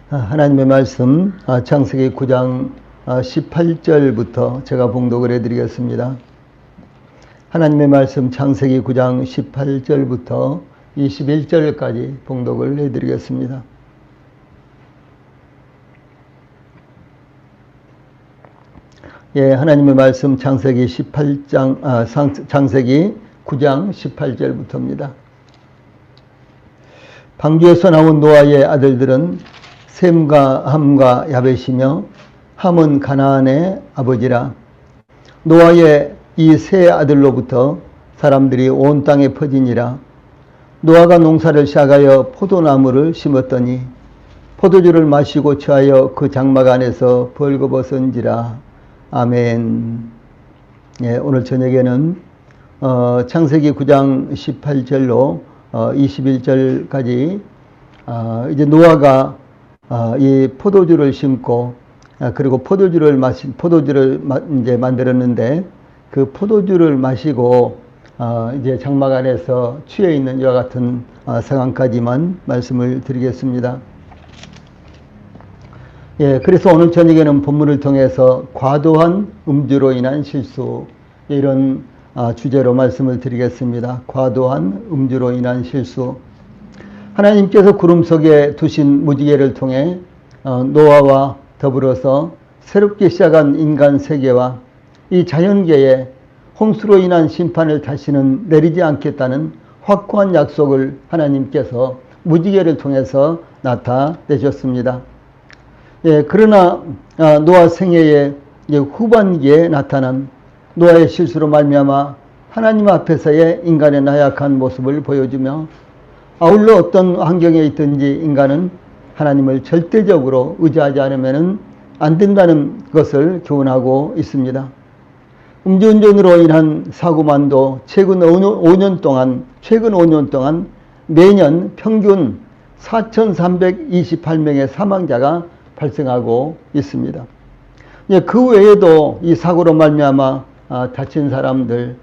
하나님의 말씀 창세기 9장 18절부터 제가 봉독을 해드리겠습니다. 하나님의 말씀 창세기 9장 18절부터 21절까지 봉독을 해드리겠습니다. 하나님의 말씀 창세기 9장 18절부터입니다. 방주에서 나온 노아의 아들들은 셈과 함과 야벳이며 함은 가나안의 아버지라. 노아의 이 세 아들로부터 사람들이 온 땅에 퍼지니라. 노아가 농사를 시작하여 포도나무를 심었더니 포도주를 마시고 취하여 그 장막 안에서 벌거벗은지라. 아멘. 오늘 저녁에는 창세기 9장 18절로 21절까지 이제 노아가 이 포도주를 심고 그리고 포도주를 이제 만들었는데 그 포도주를 마시고 이제 장막 안에서 취해 있는 이와 같은 상황까지만 말씀을 드리겠습니다. 그래서 오늘 저녁에는 본문을 통해서 과도한 음주로 인한 실수, 이런 주제로 말씀을 드리겠습니다. 과도한 음주로 인한 실수. 하나님께서 구름 속에 두신 무지개를 통해 노아와 더불어서 새롭게 시작한 인간 세계와 이 자연계에 홍수로 인한 심판을 다시는 내리지 않겠다는 확고한 약속을 하나님께서 무지개를 통해서 나타내셨습니다. 그러나 노아 생애의 후반기에 나타난 노아의 실수로 말미암아 하나님 앞에서의 인간의 나약한 모습을 보여주며 아울러 어떤 환경에 있든지 인간은 하나님을 절대적으로 의지하지 않으면 안 된다는 것을 교훈하고 있습니다. 음주운전으로 인한 사고만도 최근 5년 동안 매년 평균 4,328명의 사망자가 발생하고 있습니다. 그 외에도 이 사고로 말미암아 다친 사람들,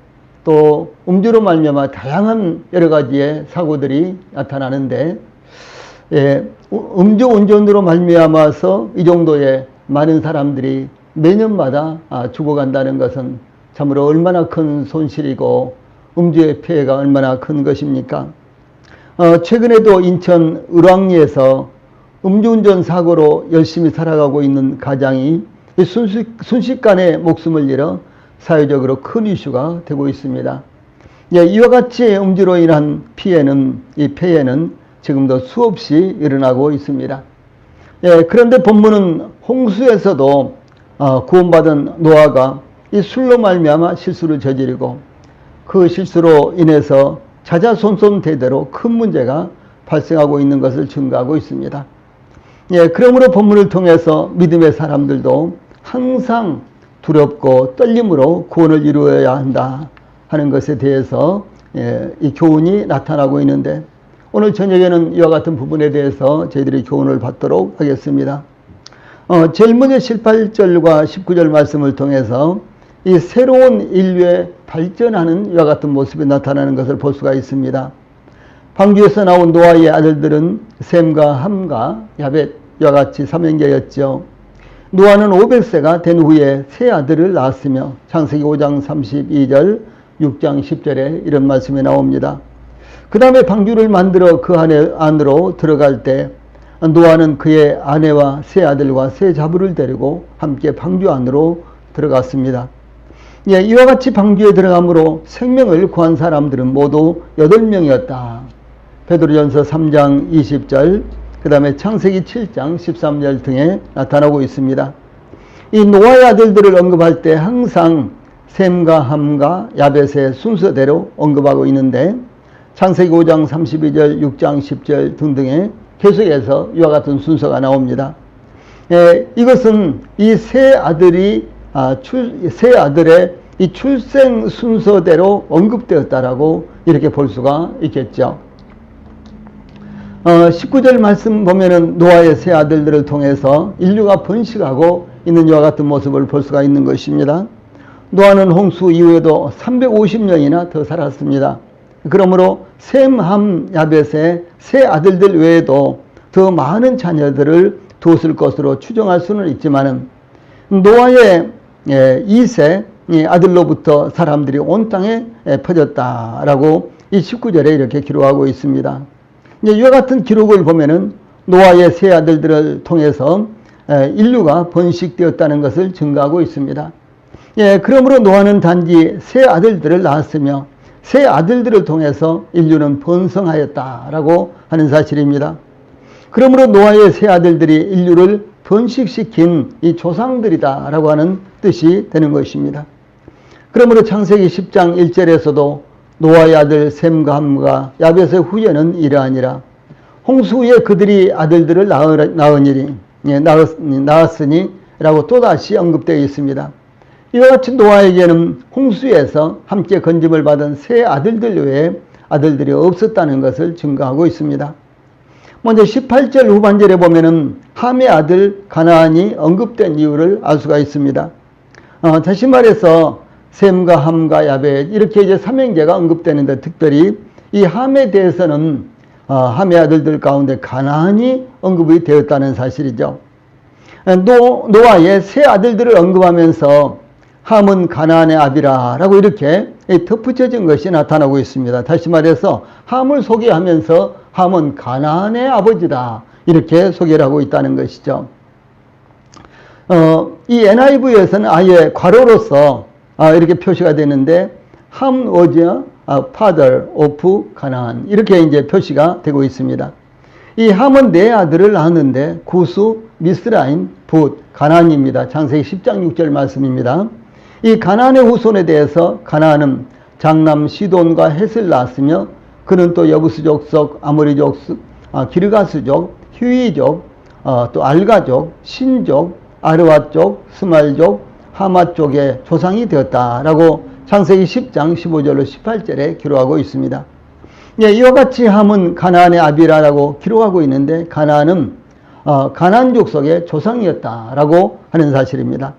또 음주로 말미암아 다양한 여러 가지의 사고들이 나타나는데, 음주운전으로 말미암아서 이 정도의 많은 사람들이 매년마다 죽어간다는 것은 참으로 얼마나 큰 손실이고 음주의 피해가 얼마나 큰 것입니까? 최근에도 인천 을왕리에서 음주운전 사고로 열심히 살아가고 있는 가장이 순식간에 목숨을 잃어 사회적으로 큰 이슈가 되고 있습니다. 이와 같이 음주로 인한 폐해는 지금도 수없이 일어나고 있습니다. 그런데 본문은 홍수에서도 구원받은 노아가 이 술로 말미암아 실수를 저지르고 그 실수로 인해서 자자손손 대대로 큰 문제가 발생하고 있는 것을 증거하고 있습니다. 그러므로 본문을 통해서 믿음의 사람들도 항상 두렵고 떨림으로 구원을 이루어야 한다 하는 것에 대해서 이 교훈이 나타나고 있는데, 오늘 저녁에는 이와 같은 부분에 대해서 저희들이 교훈을 받도록 하겠습니다. 제일 먼저 18절과 19절 말씀을 통해서 이 새로운 인류의 발전하는 이와 같은 모습이 나타나는 것을 볼 수가 있습니다. 방주에서 나온 노아의 아들들은 셈과 함과 야벳 이와 같이 삼형제였죠. 노아는 500세가 된 후에 세 아들을 낳았으며 창세기 5장 32절, 6장 10절에 이런 말씀이 나옵니다. 그 다음에 방주를 만들어 그 안으로 들어갈 때 노아는 그의 아내와 세 아들과 세 자부를 데리고 함께 방주 안으로 들어갔습니다. 이와 같이 방주에 들어감으로 생명을 구한 사람들은 모두 8명이었다. 베드로전서 3장 20절, 그 다음에 창세기 7장 13절 등에 나타나고 있습니다. 이 노아의 아들들을 언급할 때 항상 셈과 함과 야벳의 순서대로 언급하고 있는데, 창세기 5장 32절, 6장 10절 등등에 계속해서 이와 같은 순서가 나옵니다. 이것은 이 세 아들의 이 출생 순서대로 언급되었다라고 이렇게 볼 수가 있겠죠. 19절 말씀 보면은 노아의 세 아들들을 통해서 인류가 번식하고 있는 이와 같은 모습을 볼 수가 있는 것입니다. 노아는 홍수 이후에도 350년이나 더 살았습니다. 그러므로 셈, 함, 야벳의 세 아들들 외에도 더 많은 자녀들을 두었을 것으로 추정할 수는 있지만은 노아의 2세 아들로부터 사람들이 온 땅에 퍼졌다라고 이 19절에 이렇게 기록하고 있습니다. 이와 같은 기록을 보면은 노아의 세 아들들을 통해서 인류가 번식되었다는 것을 증거하고 있습니다. 그러므로 노아는 단지 세 아들들을 낳았으며 세 아들들을 통해서 인류는 번성하였다라고 하는 사실입니다. 그러므로 노아의 세 아들들이 인류를 번식시킨 이 조상들이다라고 하는 뜻이 되는 것입니다. 그러므로 창세기 10장 1절에서도 노아의 아들 셈과 함과 야벳의 후예는 이러하니라. 홍수 후에 그들이 아들들을 낳았으니 라고 또다시 언급되어 있습니다. 이와 같이 노아에게는 홍수에서 함께 건짐을 받은 세 아들들 외에 아들들이 없었다는 것을 증거하고 있습니다. 먼저 18절 후반절에 보면은 함의 아들 가나안이 언급된 이유를 알 수가 있습니다. 다시 말해서 셈과 함과 야벳 이렇게 이제 삼형제가 언급되는데 특별히 이 함에 대해서는 함의 아들들 가운데 가나안이 언급이 되었다는 사실이죠. 노아의 세 아들들을 언급하면서 함은 가나안의 아비라라고 이렇게 덧붙여진 것이 나타나고 있습니다. 다시 말해서 함을 소개하면서 함은 가나안의 아버지다 이렇게 소개를 하고 있다는 것이죠. 이 NIV에서는 아예 괄호로서 이렇게 표시가 되는데 함 was father of Canaan 이렇게 이제 표시가 되고 있습니다. 이 함은 네 아들을 낳았는데 구수 미스라임 붓 가나안입니다. 창세기 10장 6절 말씀입니다. 이 가나안의 후손에 대해서 가나안은 장남 시돈과 헷을 낳았으며 그는 또 여부스족 속 아모리족 기르가스족 휴이족 또 알가족 신족 아르와족 스말족 하마족의 조상이 되었다라고 창세기 10장 15절로 18절에 기록하고 있습니다. 이와 같이 함은 가나안의 아비라라고 기록하고 있는데 가나안은 가나안 족속의 조상이었다라고 하는 사실입니다.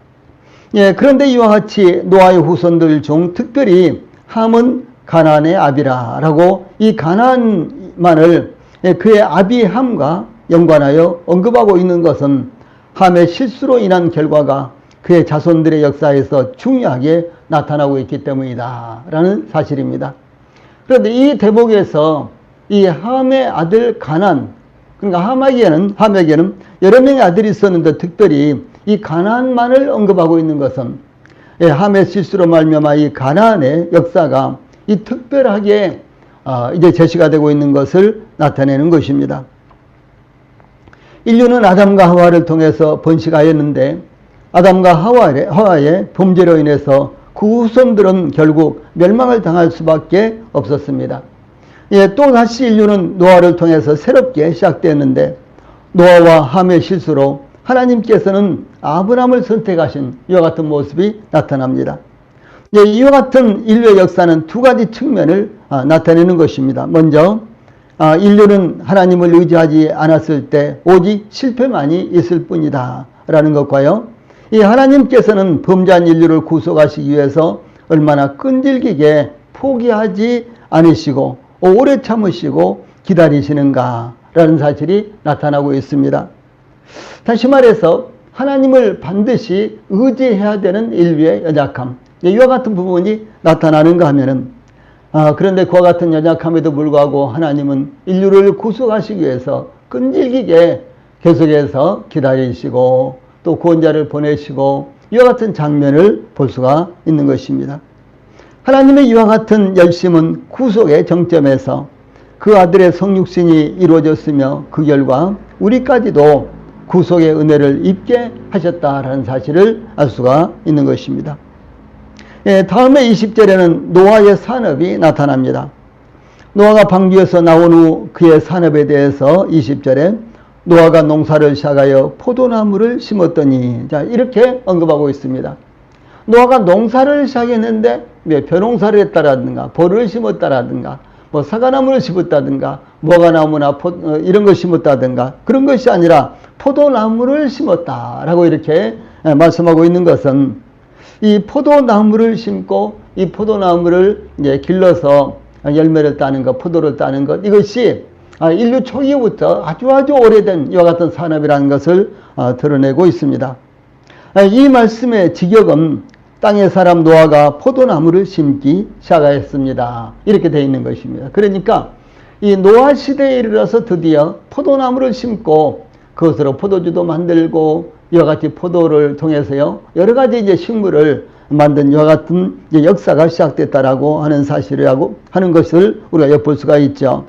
그런데 이와 같이 노아의 후손들 중 특별히 함은 가나안의 아비라라고 이 가나안만을 그의 아비 함과 연관하여 언급하고 있는 것은 함의 실수로 인한 결과가 그의 자손들의 역사에서 중요하게 나타나고 있기 때문이다 라는 사실입니다. 그런데 이 대목에서 이 함의 아들 가나안, 그러니까 함에게는 여러 명의 아들이 있었는데 특별히 이 가나안만을 언급하고 있는 것은 함의 실수로 말미암아 이 가나안의 역사가 이 특별하게 이제 제시가 되고 있는 것을 나타내는 것입니다. 인류는 아담과 하와를 통해서 번식하였는데 아담과 하와의 범죄로 인해서 그 후손들은 결국 멸망을 당할 수밖에 없었습니다. 또다시 인류는 노아를 통해서 새롭게 시작되었는데 노아와 함의 실수로 하나님께서는 아브라함을 선택하신 이와 같은 모습이 나타납니다. 이와 같은 인류의 역사는 두 가지 측면을 나타내는 것입니다. 먼저 인류는 하나님을 의지하지 않았을 때 오직 실패만이 있을 뿐이다 라는 것과요, 이 하나님께서는 범죄한 인류를 구속하시기 위해서 얼마나 끈질기게 포기하지 않으시고 오래 참으시고 기다리시는가 라는 사실이 나타나고 있습니다. 다시 말해서 하나님을 반드시 의지해야 되는 인류의 연약함, 이와 같은 부분이 나타나는가 하면은 그런데 그와 같은 연약함에도 불구하고 하나님은 인류를 구속하시기 위해서 끈질기게 계속해서 기다리시고 또 구원자를 보내시고 이와 같은 장면을 볼 수가 있는 것입니다. 하나님의 이와 같은 열심은 구속의 정점에서 그 아들의 성육신이 이루어졌으며 그 결과 우리까지도 구속의 은혜를 입게 하셨다라는 사실을 알 수가 있는 것입니다. 다음에 20절에는 노아의 산업이 나타납니다. 노아가 방주에서 나온 후 그의 산업에 대해서 20절에 노아가 농사를 시작하여 포도나무를 심었더니, 자, 이렇게 언급하고 있습니다. 노아가 농사를 시작했는데 벼농사를 했다라든가 벌을 심었다라든가 뭐 사과나무를 심었다든가 무화과나무나 이런 걸 심었다든가 그런 것이 아니라 포도나무를 심었다라고 이렇게 말씀하고 있는 것은 이 포도나무를 심고 이 포도나무를 이제 길러서 열매를 따는 것, 포도를 따는 것, 이것이 인류 초기부터 아주 오래된 이와 같은 산업이라는 것을 드러내고 있습니다. 이 말씀의 직역은 땅의 사람 노아가 포도나무를 심기 시작하였습니다. 이렇게 되어 있는 것입니다. 그러니까 이 노아 시대에 이르러서 드디어 포도나무를 심고 그것으로 포도주도 만들고 이와 같이 포도를 통해서요 여러 가지 이제 식물을 만든 이와 같은 이제 역사가 시작됐다라고 하는 사실이라고 하는 것을 우리가 엿볼 수가 있죠.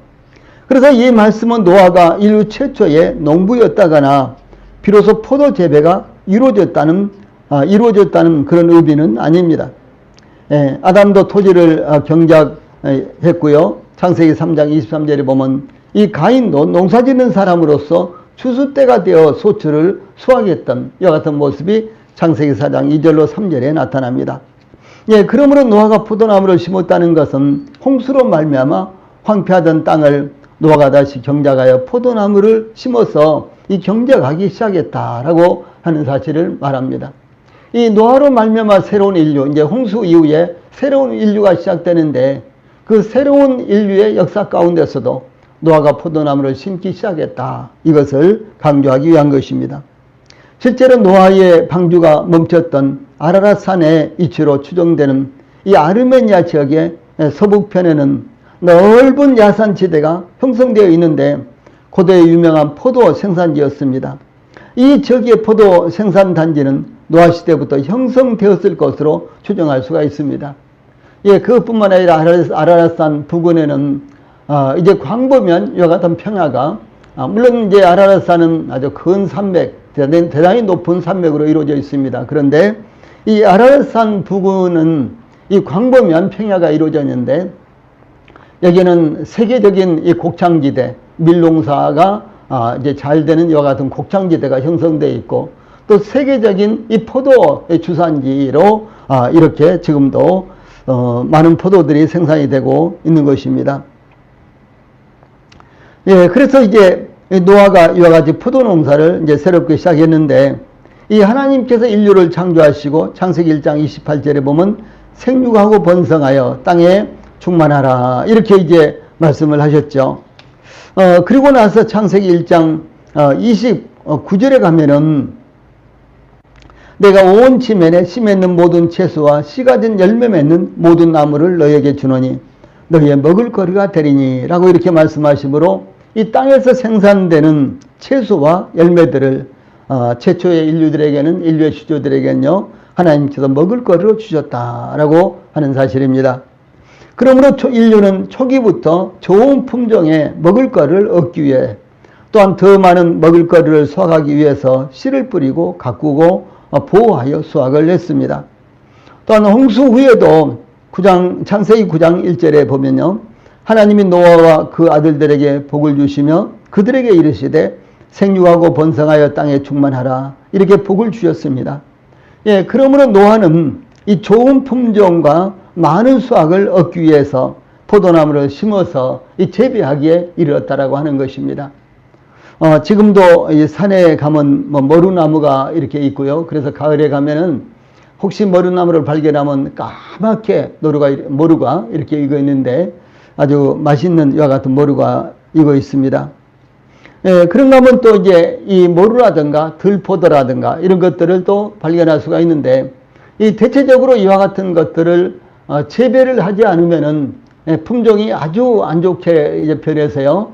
그래서 이 말씀은 노아가 인류 최초의 농부였다거나 비로소 포도 재배가 이루어졌다는 그런 의미는 아닙니다. 아담도 토지를 경작했고요. 창세기 3장 23절에 보면 이 가인도 농사짓는 사람으로서 추수 때가 되어 소출을 수확했던 이와 같은 모습이 창세기 4장 2절로 3절에 나타납니다. 그러므로 노아가 포도나무를 심었다는 것은 홍수로 말미암아 황폐하던 땅을 노아가 다시 경작하여 포도나무를 심어서 이 경작하기 시작했다라고 하는 사실을 말합니다. 이 노아로 말미암아 새로운 인류, 이제 홍수 이후에 새로운 인류가 시작되는데 그 새로운 인류의 역사 가운데서도 노아가 포도나무를 심기 시작했다. 이것을 강조하기 위한 것입니다. 실제로 노아의 방주가 멈췄던 아라랏산의 이치로 추정되는 이 아르메니아 지역의 서북편에는 넓은 야산지대가 형성되어 있는데 고대의 유명한 포도 생산지였습니다. 이 지역의 포도 생산단지는 노아 시대부터 형성되었을 것으로 추정할 수가 있습니다. 그것뿐만 아니라 아라랏산 부근에는 이제 광범위한 이와 같은 평야가 물론 이제 아라랏산은 아주 큰 산맥, 대단히 높은 산맥으로 이루어져 있습니다. 그런데 이 아라랏산 부근은 이 광범위한 평야가 이루어져 있는데 여기는 세계적인 이 곡창지대, 밀농사가 이제 잘 되는 이와 같은 곡창지대가 형성되어 있고 또 세계적인 이 포도 주산지로 이렇게 지금도 많은 포도들이 생산이 되고 있는 것입니다. 그래서 이제 노아가 이와 같이 포도 농사를 이제 새롭게 시작했는데 이 하나님께서 인류를 창조하시고 창세기 1장 28절에 보면 생육하고 번성하여 땅에 충만하라 이렇게 이제 말씀을 하셨죠. 그리고 나서 창세기 1장 29절에 가면은 내가 온 지면에 씨 맺는 모든 채소와 씨 가진 열매 맺는 모든 나무를 너희에게 주노니 너희의 먹을 거리가 되리니 라고 이렇게 말씀하시므로 이 땅에서 생산되는 채소와 열매들을 최초의 인류의 시조들에게는요 하나님께서 먹을 거리로 주셨다라고 하는 사실입니다. 그러므로 인류는 초기부터 좋은 품종의 먹을 거리를 얻기 위해 또한 더 많은 먹을 거리를 수확하기 위해서 씨를 뿌리고 가꾸고 보호하여 수확을 했습니다. 또한 홍수 후에도 창세기 9장 1절에 보면요 하나님이 노아와 그 아들들에게 복을 주시며 그들에게 이르시되 생육하고 번성하여 땅에 충만하라 이렇게 복을 주셨습니다. 그러므로 노아는 이 좋은 품종과 많은 수확을 얻기 위해서 포도나무를 심어서 이 재배하기에 이르렀다라고 하는 것입니다. 지금도 이 산에 가면 머루나무가 이렇게 있고요. 그래서 가을에 가면은 혹시 머루나무를 발견하면 까맣게 머루가 이렇게 익어 있는데 아주 맛있는 이와 같은 머루가 익어 있습니다. 그런가 하면 또 이제 이 머루라든가 들포도라든가 이런 것들을 또 발견할 수가 있는데 이 대체적으로 이와 같은 것들을 재배를 하지 않으면은 품종이 아주 안 좋게 이제 변해서요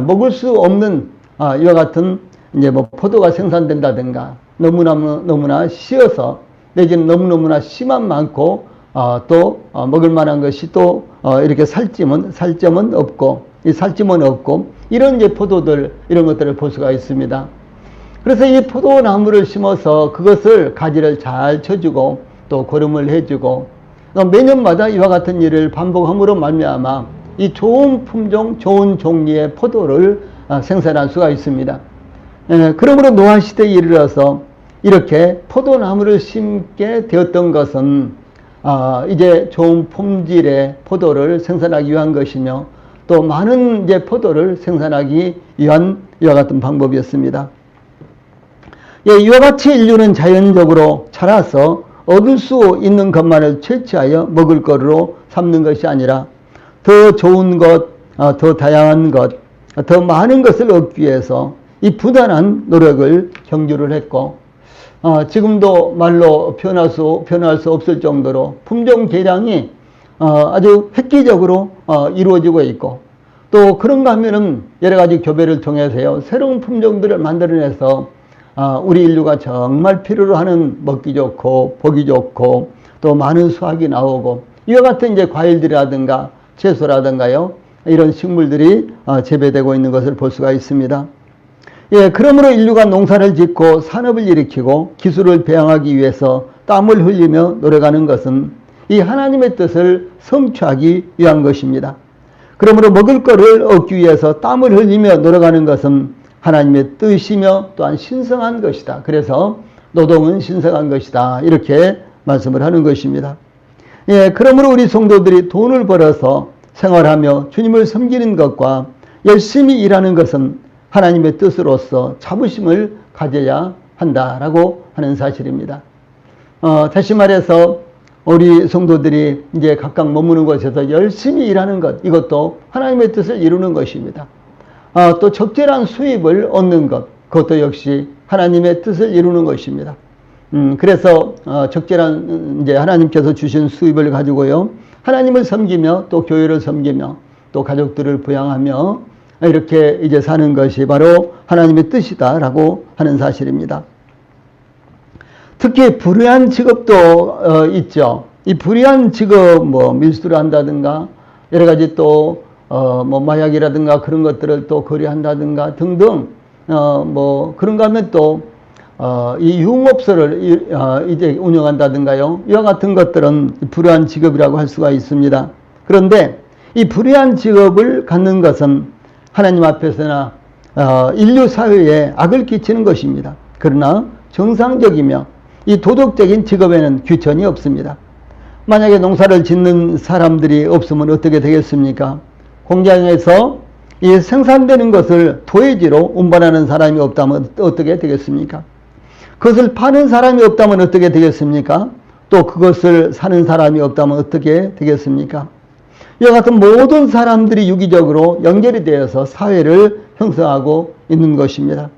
먹을 수 없는 이와 같은 이제 포도가 생산된다든가 너무나 씨어서 내지는 너무나 씨만 많고 또 먹을 만한 것이 또 이렇게 살점은 없고 이 살점은 없고 이런 이제 포도들 이런 것들을 볼 수가 있습니다. 그래서 이 포도나무를 심어서 그것을 가지를 잘 쳐주고 또 거름을 해주고 매년마다 이와 같은 일을 반복함으로 말미암아 이 좋은 품종, 좋은 종류의 포도를 생산할 수가 있습니다. 그러므로 노아 시대에 이르러서 이렇게 포도나무를 심게 되었던 것은 이제 좋은 품질의 포도를 생산하기 위한 것이며 또 많은 이제 포도를 생산하기 위한 이와 같은 방법이었습니다. 이와 같이 인류는 자연적으로 자라서 얻을 수 있는 것만을 채취하여 먹을 거리로 삼는 것이 아니라 더 좋은 것, 더 다양한 것, 더 많은 것을 얻기 위해서 이 부단한 노력을 경주를 했고, 지금도 말로 표현할 수 없을 정도로 품종 개량이 아주 획기적으로 이루어지고 있고, 또 그런가 하면은 여러 가지 교배를 통해서요, 새로운 품종들을 만들어내서 우리 인류가 정말 필요로 하는 먹기 좋고 보기 좋고 또 많은 수확이 나오고, 이와 같은 이제 과일들이라든가 채소라든가요, 이런 식물들이 재배되고 있는 것을 볼 수가 있습니다. 예, 그러므로 인류가 농사를 짓고 산업을 일으키고 기술을 배양하기 위해서 땀을 흘리며 노력하는 것은 이 하나님의 뜻을 성취하기 위한 것입니다. 그러므로 먹을 것을 얻기 위해서 땀을 흘리며 노력하는 것은 하나님의 뜻이며 또한 신성한 것이다. 그래서 노동은 신성한 것이다, 이렇게 말씀을 하는 것입니다. 예, 그러므로 우리 성도들이 돈을 벌어서 생활하며 주님을 섬기는 것과 열심히 일하는 것은 하나님의 뜻으로서 자부심을 가져야 한다라고 하는 사실입니다. 다시 말해서 우리 성도들이 이제 각각 머무는 곳에서 열심히 일하는 것, 이것도 하나님의 뜻을 이루는 것입니다. 또 적절한 수입을 얻는 것, 그것도 역시 하나님의 뜻을 이루는 것입니다. 그래서 적절한 이제 하나님께서 주신 수입을 가지고요, 하나님을 섬기며 또 교회를 섬기며 또 가족들을 부양하며 이렇게 이제 사는 것이 바로 하나님의 뜻이다라고 하는 사실입니다. 특히 불의한 직업도 있죠. 이 불의한 직업, 밀수를 한다든가 여러 가지 또 마약이라든가 그런 것들을 또 거래한다든가 등등, 그런가 하면 또 이 유흥업소를 이제 운영한다든가요, 이와 같은 것들은 불의한 직업이라고 할 수가 있습니다. 그런데 이 불의한 직업을 갖는 것은 하나님 앞에서나 인류 사회에 악을 끼치는 것입니다. 그러나 정상적이며 이 도덕적인 직업에는 귀천이 없습니다. 만약에 농사를 짓는 사람들이 없으면 어떻게 되겠습니까? 공장에서 이 생산되는 것을 도해지로 운반하는 사람이 없다면 어떻게 되겠습니까? 그것을 파는 사람이 없다면 어떻게 되겠습니까? 또 그것을 사는 사람이 없다면 어떻게 되겠습니까? 이와 같은 모든 사람들이 유기적으로 연결이 되어서 사회를 형성하고 있는 것입니다.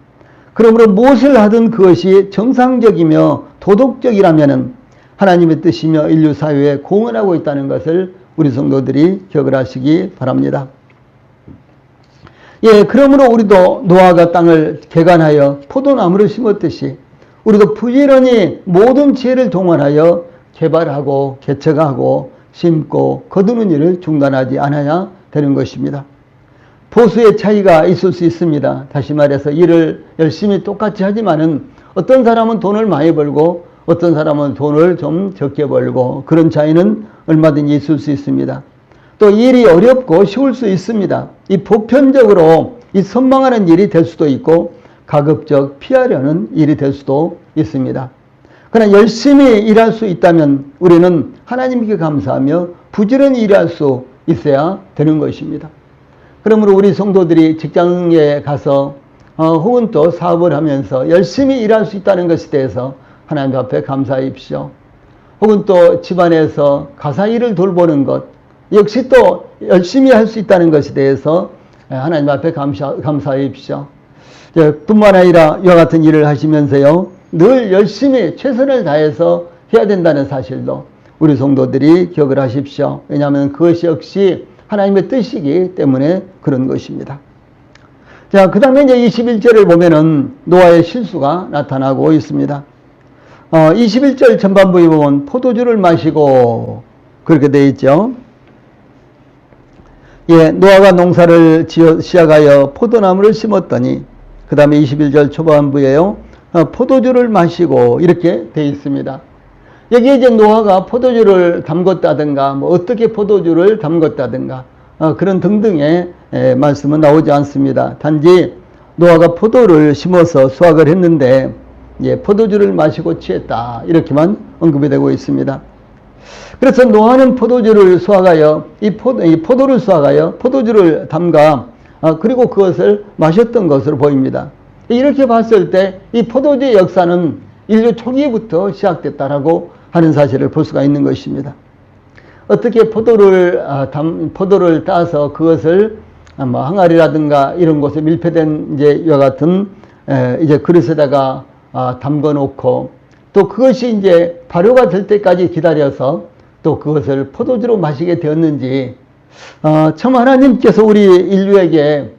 그러므로 무엇을 하든 그것이 정상적이며 도덕적이라면 하나님의 뜻이며 인류 사회에 공헌하고 있다는 것을 우리 성도들이 기억을 하시기 바랍니다. 예, 그러므로 우리도 노아가 땅을 개간하여 포도나무를 심었듯이 우리도 부지런히 모든 지혜를 동원하여 개발하고 개척하고 심고 거두는 일을 중단하지 않아야 되는 것입니다. 보수의 차이가 있을 수 있습니다. 다시 말해서 일을 열심히 똑같이 하지만은 어떤 사람은 돈을 많이 벌고 어떤 사람은 돈을 좀 적게 벌고, 그런 차이는 얼마든지 있을 수 있습니다. 또 일이 어렵고 쉬울 수 있습니다. 이 보편적으로 이 선망하는 일이 될 수도 있고 가급적 피하려는 일이 될 수도 있습니다. 그러나 열심히 일할 수 있다면 우리는 하나님께 감사하며 부지런히 일할 수 있어야 되는 것입니다. 그러므로 우리 성도들이 직장에 가서 혹은 또 사업을 하면서 열심히 일할 수 있다는 것에 대해서 하나님 앞에 감사하십시오. 혹은 또 집안에서 가사 일을 돌보는 것 역시 또 열심히 할 수 있다는 것에 대해서 하나님 앞에 감사하십시오. 뿐만 아니라 이와 같은 일을 하시면서요, 늘 열심히 최선을 다해서 해야 된다는 사실도 우리 성도들이 기억을 하십시오. 왜냐하면 그것이 역시 하나님의 뜻이기 때문에 그런 것입니다. 자, 그 다음에 이제 21절을 보면은 노아의 실수가 나타나고 있습니다. 21절 전반부에 보면 포도주를 마시고 그렇게 되어 있죠. 예, 노아가 농사를 시작하여 포도나무를 심었더니, 그 다음에 21절 초반부에요, 포도주를 마시고 이렇게 되어 있습니다. 여기에 이제 노아가 포도주를 담궜다든가 어떻게 포도주를 담궜다든가 그런 등등의 말씀은 나오지 않습니다. 단지 노아가 포도를 심어서 수확을 했는데 포도주를 마시고 취했다, 이렇게만 언급이 되고 있습니다. 그래서 노아는 포도주를 수확하여 포도를 수확하여 포도주를 담가 그리고 그것을 마셨던 것으로 보입니다. 이렇게 봤을 때 이 포도주의 역사는 인류 초기부터 시작됐다라고 하는 사실을 볼 수가 있는 것입니다. 어떻게 포도를 따서 그것을 뭐 항아리라든가 이런 곳에 밀폐된 이제 이와 같은 이제 그릇에다가 담궈 놓고 또 그것이 이제 발효가 될 때까지 기다려서 또 그것을 포도주로 마시게 되었는지 참 하나님께서 우리 인류에게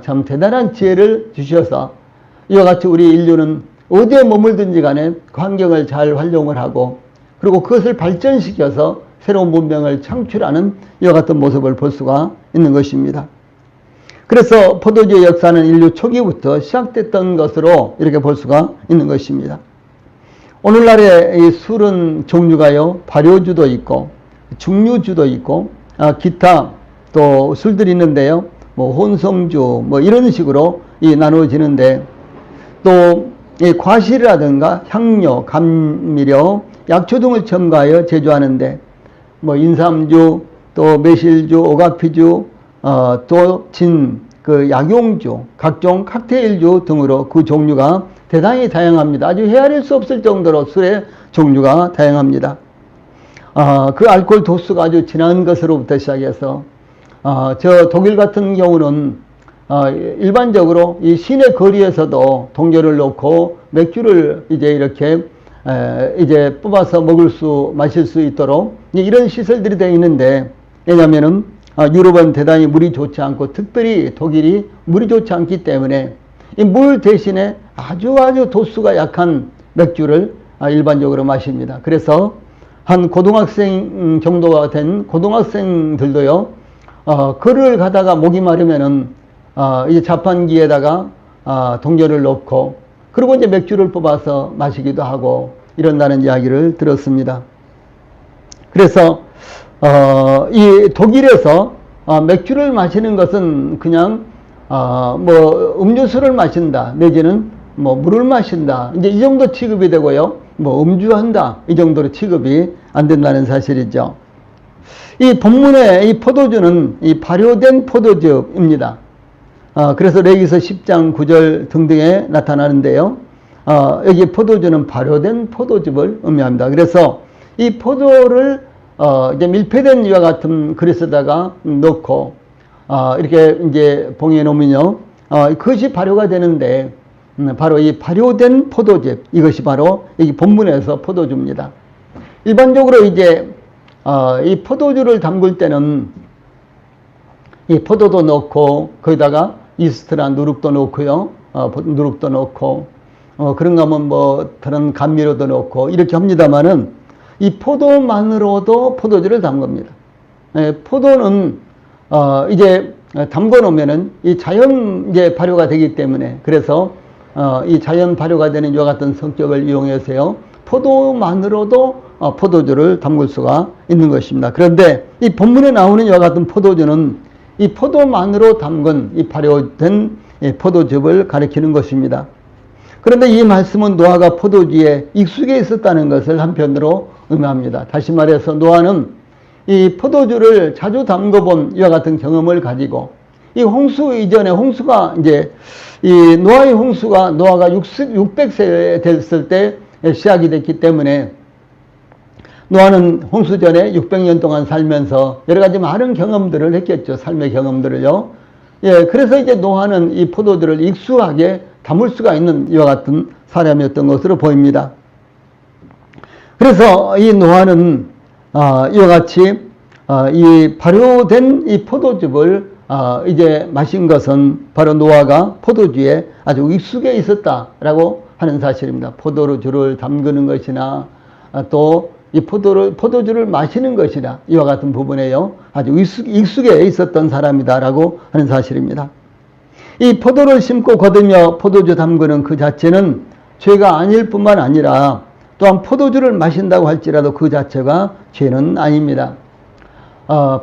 참 대단한 지혜를 주셔서 이와 같이 우리 인류는 어디에 머물든지 간에 그 환경을 잘 활용을 하고 그리고 그것을 발전시켜서 새로운 문명을 창출하는 이와 같은 모습을 볼 수가 있는 것입니다. 그래서 포도주의 역사는 인류 초기부터 시작됐던 것으로 이렇게 볼 수가 있는 것입니다. 오늘날의 이 술은 종류가요, 발효주도 있고 증류주도 있고 기타 또 술들이 있는데요, 뭐 혼성주 뭐 이런 식으로 나누어지는데 또 이 과실이라든가 향료, 감미료, 약초 등을 첨가하여 제조하는데 뭐 인삼주, 또 매실주, 오가피주, 또 그 약용주, 각종 칵테일주 등으로 그 종류가 대단히 다양합니다. 아주 헤아릴 수 없을 정도로 술의 종류가 다양합니다. 그 알코올 도수가 아주 진한 것으로부터 시작해서 저 독일 같은 경우는 일반적으로 이 시내 거리에서도 동결을 놓고 맥주를 이제 이렇게 이제 뽑아서 마실 수 있도록 이런 시설들이 되어 있는데, 왜냐하면은 유럽은 대단히 물이 좋지 않고 특별히 독일이 물이 좋지 않기 때문에 이 물 대신에 아주 도수가 약한 맥주를 일반적으로 마십니다. 그래서 한 고등학생 정도가 된 고등학생들도요, 걸을 가다가 목이 마르면은 이 자판기에다가 동결을 넣고 그리고 이제 맥주를 뽑아서 마시기도 하고 이런다는 이야기를 들었습니다. 그래서 이 독일에서 맥주를 마시는 것은 그냥 뭐 음료수를 마신다 내지는 뭐 물을 마신다 이제 이 정도 취급이 되고요, 뭐 음주한다 이 정도로 취급이 안 된다는 사실이죠. 이 본문의 이 포도주는 이 발효된 포도주입니다. 그래서 레위기서 10장 9절 등등에 나타나는데요, 여기 포도주는 발효된 포도즙을 의미합니다. 그래서 이 포도를 이제 밀폐된 이와 같은 그릇에다가 넣고 이렇게 이제 봉해 놓으면요, 그것이 발효가 되는데 바로 이 발효된 포도즙, 이것이 바로 여기 본문에서 포도주입니다. 일반적으로 이제 이 포도주를 담글 때는 이 포도도 넣고 거기다가 이스트나 누룩도 넣고요, 누룩도 넣고 그런가 하면 뭐 다른 감미료도 넣고 이렇게 합니다만은 이 포도만으로도 포도주를 담급니다. 포도는 이제 담궈 놓으면은 이 자연 이제 발효가 되기 때문에, 그래서 이 자연 발효가 되는 이와 같은 성격을 이용해서요, 포도만으로도 포도주를 담글 수가 있는 것입니다. 그런데 이 본문에 나오는 이와 같은 포도주는 이 포도만으로 담근 이 발효된 포도즙을 가리키는 것입니다. 그런데 이 말씀은 노아가 포도주에 익숙해 있었다는 것을 한편으로 의미합니다. 다시 말해서 노아는 이 포도주를 자주 담궈본 이와 같은 경험을 가지고 이 홍수 이전에 홍수가 이제 이 노아의 홍수가 노아가 600세 됐을 때 시작이 됐기 때문에 노아는 홍수 전에 600년 동안 살면서 여러 가지 많은 경험들을 했겠죠. 삶의 경험들을요. 그래서 이제 노아는 이 포도들을 익숙하게 담을 수가 있는 이와 같은 사람이었던 것으로 보입니다. 그래서 이 노아는 이와 같이 이 발효된 이 포도즙을 이제 마신 것은 바로 노아가 포도주에 아주 익숙해 있었다라고 하는 사실입니다. 포도주를 담그는 것이나 또 이 포도주를 마시는 것이나 이와 같은 부분에요, 아주 익숙해 있었던 사람이다라고 하는 사실입니다. 이 포도를 심고 거두며 포도주 담그는 그 자체는 죄가 아닐 뿐만 아니라 또한 포도주를 마신다고 할지라도 그 자체가 죄는 아닙니다.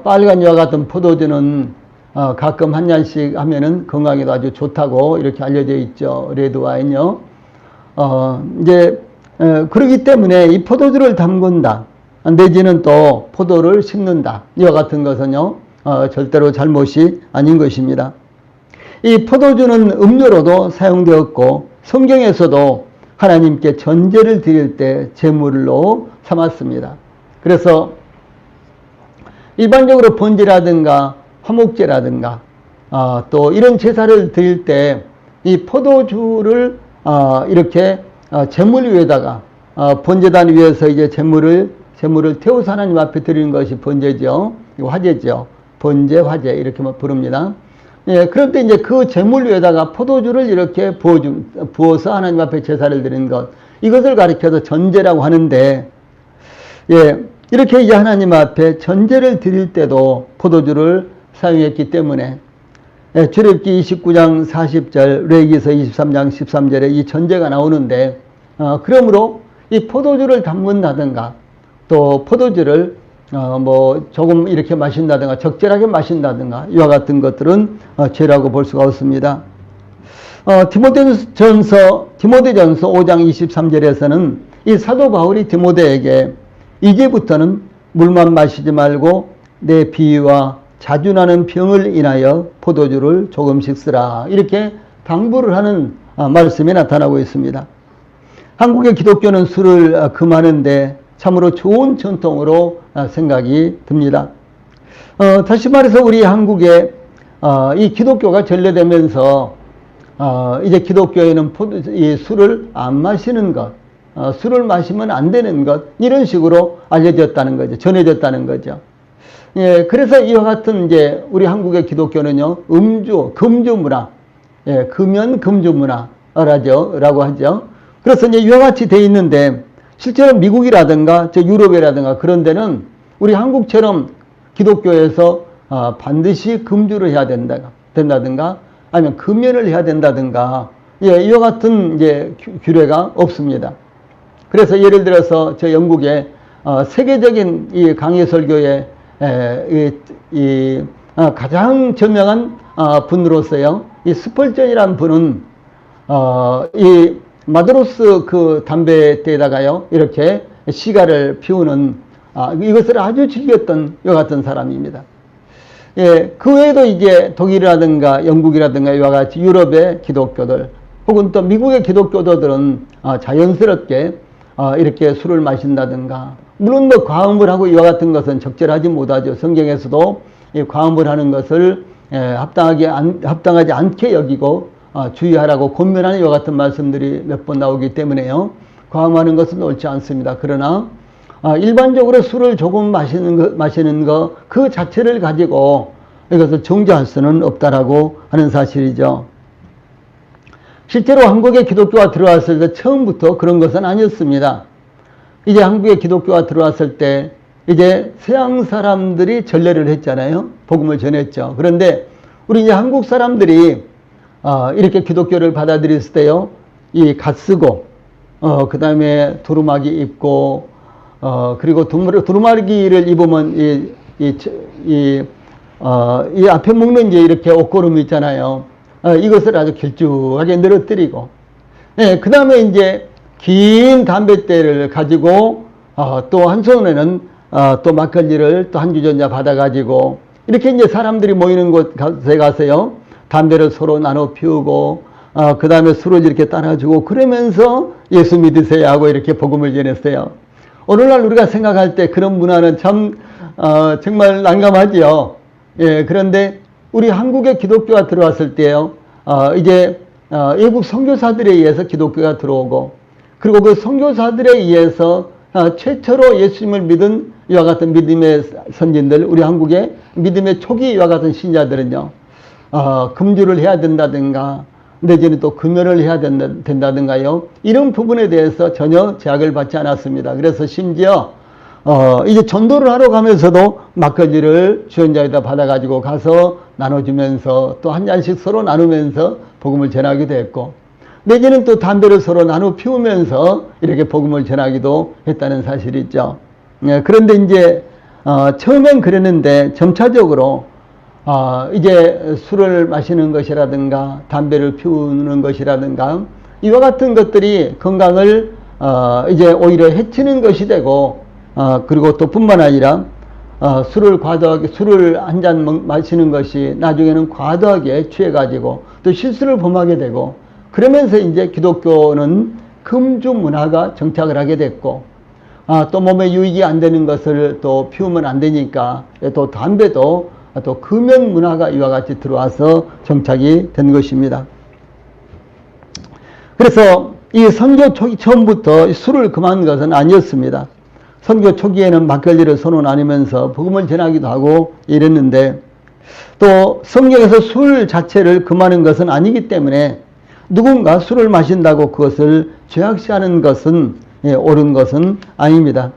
빨간 이와 같은 포도주는 가끔 한 잔씩 하면은 건강에도 아주 좋다고 이렇게 알려져 있죠. 레드 와인요. 이제 그렇기 때문에 이 포도주를 담근다 내지는 또 포도를 심는다 이와 같은 것은요, 절대로 잘못이 아닌 것입니다. 이 포도주는 음료로도 사용되었고 성경에서도 하나님께 전제를 드릴 때 제물로 삼았습니다. 그래서 일반적으로 번제라든가 화목제라든가 또 이런 제사를 드릴 때 이 포도주를 이렇게 제물 위에다가 번제단 위에서 이제 제물을 태워서 하나님 앞에 드리는 것이 번제죠. 화제죠. 번제, 화제 이렇게 부릅니다. 예, 그런데 이제 그 제물 위에다가 포도주를 이렇게 부어서 하나님 앞에 제사를 드리는 것, 이것을 가리켜서 전제라고 하는데, 예, 이렇게 이제 하나님 앞에 전제를 드릴 때도 포도주를 사용했기 때문에, 예, 출애굽기 29장 40절, 레위기서 23장 13절에 이 전제가 나오는데, 그러므로 이 포도주를 담근다든가, 또 포도주를 조금 이렇게 마신다든가, 적절하게 마신다든가, 이와 같은 것들은 죄라고 볼 수가 없습니다. 디모데전서 5장 23절에서는 이 사도 바울이 디모데에게 이제부터는 물만 마시지 말고 내 비위와 자주 나는 병을 인하여 포도주를 조금씩 쓰라, 이렇게 당부를 하는 말씀이 나타나고 있습니다. 한국의 기독교는 술을 금하는데 참으로 좋은 전통으로 생각이 듭니다. 다시 말해서 우리 한국에 이 기독교가 전래되면서 이제 기독교에는 이 술을 안 마시는 것, 술을 마시면 안 되는 것, 이런 식으로 알려졌다는 거죠. 전해졌다는 거죠. 예, 그래서 이와 같은 이제 우리 한국의 기독교는요, 금주 문화, 예, 금연 금주 문화라고 하죠. 그래서 이제 이와 같이 되어 있는데, 실제로 미국이라든가 유럽이라든가 그런 데는 우리 한국처럼 기독교에서 반드시 금주를 해야 된다든가 아니면 금연을 해야 된다든가, 예, 이와 같은 이제 규례가 없습니다. 그래서 예를 들어서 저 영국의 세계적인 이 강해 설교의 가장 저명한 분으로서요, 이 스펄전이라는 분은 이 마드로스 그 담배대에다가요, 이렇게 시가를 피우는, 이것을 아주 즐겼던 이와 같은 사람입니다. 예, 그 외에도 이제 독일이라든가 영국이라든가 이와 같이 유럽의 기독교들, 혹은 또 미국의 기독교도들은 자연스럽게 이렇게 술을 마신다든가, 물론 뭐 과음을 하고 이와 같은 것은 적절하지 못하죠. 성경에서도 이 과음을 하는 것을 합당하지 않게 여기고 주의하라고 권면하는 이와 같은 말씀들이 몇 번 나오기 때문에요, 과음하는 것은 옳지 않습니다. 그러나 일반적으로 술을 조금 마시는 것 그 자체를 가지고 이것을 정죄할 수는 없다라고 하는 사실이죠. 실제로 한국에 기독교가 들어왔을 때 처음부터 그런 것은 아니었습니다. 이제 한국에 기독교가 들어왔을 때 이제 서양 사람들이 전례를 했잖아요. 복음을 전했죠. 그런데 우리 이제 한국 사람들이 이렇게 기독교를 받아들였을 때요, 이 갓 쓰고 그 다음에 두루마기 입고 그리고 두루마기를 입으면 이 앞에 묶는 이제 이렇게 옷고름 있잖아요. 이것을 아주 길쭉하게 늘어뜨리고, 네, 그 다음에 이제 긴 담뱃대를 가지고 또 한 손에는 또 막걸리를 또 한 주전자 받아가지고 이렇게 이제 사람들이 모이는 곳에 가서요, 담배를 서로 나눠 피우고 그 다음에 술을 이렇게 따라주고 그러면서 예수 믿으세요 하고 이렇게 복음을 전했어요. 오늘날 우리가 생각할 때 그런 문화는 참 정말 난감하지요. 예, 그런데 우리 한국에 기독교가 들어왔을 때요, 이제 외국 선교사들에 의해서 기독교가 들어오고, 그리고 그 선교사들에 의해서 최초로 예수님을 믿은 이와 같은 믿음의 선진들, 우리 한국의 믿음의 초기 이와 같은 신자들은요, 금주를 해야 된다든가 내지는 또 금연을 해야 된다든가요, 이런 부분에 대해서 전혀 제약을 받지 않았습니다. 그래서 심지어 이제 전도를 하러 가면서도 막걸리를 주연자에다 받아가지고 가서 나눠주면서 또 한 잔씩 서로 나누면서 복음을 전하기도 했고, 내지는 또 담배를 서로 나눠 피우면서 이렇게 복음을 전하기도 했다는 사실이 있죠. 예, 그런데 이제 처음엔 그랬는데 점차적으로 이제 술을 마시는 것이라든가 담배를 피우는 것이라든가 이와 같은 것들이 건강을 이제 오히려 해치는 것이 되고, 그리고 또 뿐만 아니라 술을 한 잔 마시는 것이 나중에는 과도하게 취해가지고 또 실수를 범하게 되고, 그러면서 이제 기독교는 금주 문화가 정착을 하게 됐고, 또 몸에 유익이 안 되는 것을 또 피우면 안 되니까 또 담배도 또 금연 문화가 이와 같이 들어와서 정착이 된 것입니다. 그래서 이 선교 초기 처음부터 술을 금한 것은 아니었습니다. 선교 초기에는 막걸리를 선호 나누면서 복음을 전하기도 하고 이랬는데, 또 성경에서 술 자체를 금하는 것은 아니기 때문에 누군가 술을 마신다고 그것을 죄악시하는 것은 옳은 것은 아닙니다.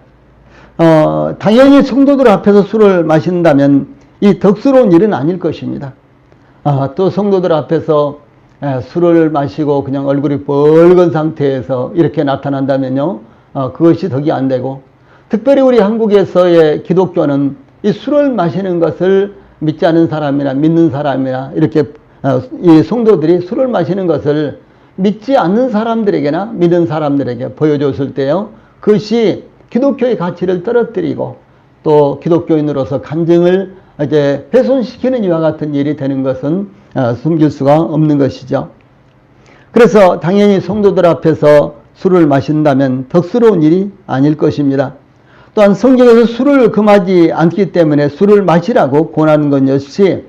당연히 성도들 앞에서 술을 마신다면 이 덕스러운 일은 아닐 것입니다. 또 성도들 앞에서 술을 마시고 그냥 얼굴이 붉은 상태에서 이렇게 나타난다면요, 그것이 덕이 안 되고, 특별히 우리 한국에서의 기독교는 이 술을 마시는 것을 믿지 않는 사람이나 믿는 사람이나 이렇게 이 성도들이 술을 마시는 것을 믿지 않는 사람들에게나 믿는 사람들에게 보여줬을 때요, 그것이 기독교의 가치를 떨어뜨리고 또 기독교인으로서 간증을 이제 훼손시키는 이와 같은 일이 되는 것은 숨길 수가 없는 것이죠. 그래서 당연히 성도들 앞에서 술을 마신다면 덕스러운 일이 아닐 것입니다. 또한 성경에서 술을 금하지 않기 때문에 술을 마시라고 권하는 것 역시